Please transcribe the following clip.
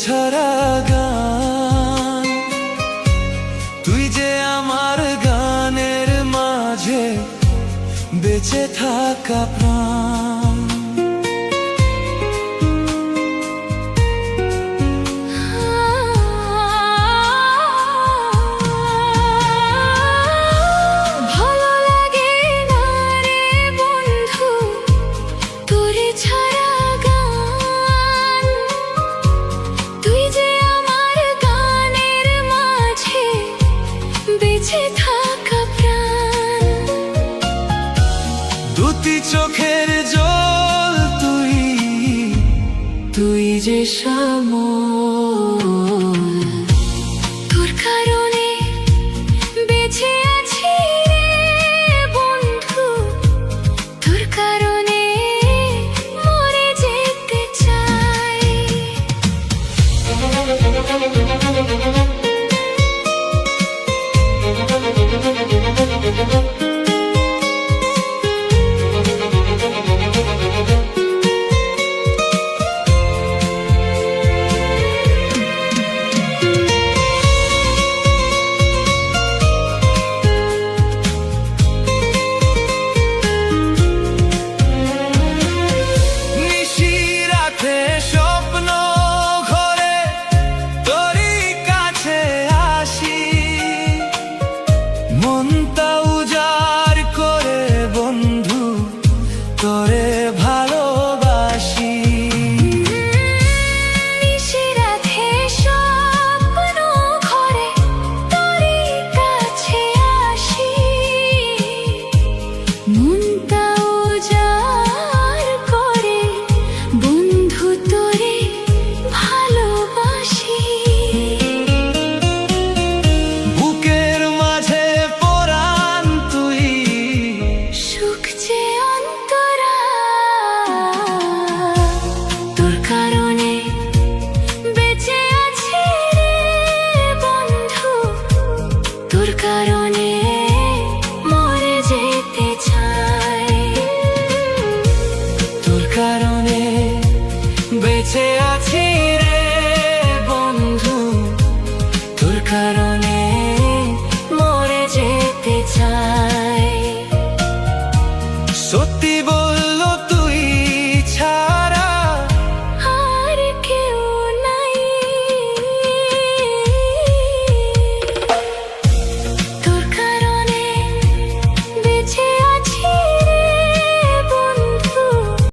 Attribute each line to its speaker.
Speaker 1: ছাড়া গান, তুই যে আমার গানের মাঝে বেঁচে থাকা প্রাণ।
Speaker 2: ভালো লাগে না রে বন্ধু তোর ছাড়া গান, তুই যে আমার গানের মাঝে বেঁচে থাকা প্রাণ।
Speaker 1: দুটি চোখের জল তুই,
Speaker 2: তুই যে শ্যামল, তোর কারণে বেঁচে আছি রে বন্ধু, তোর কারণে মরে যেতে চাই।
Speaker 1: নিশিরাতে স্বপ্ন ঘরে তোরই কাছে আসি, মনটা উজাড় করে বন্ধু তোরে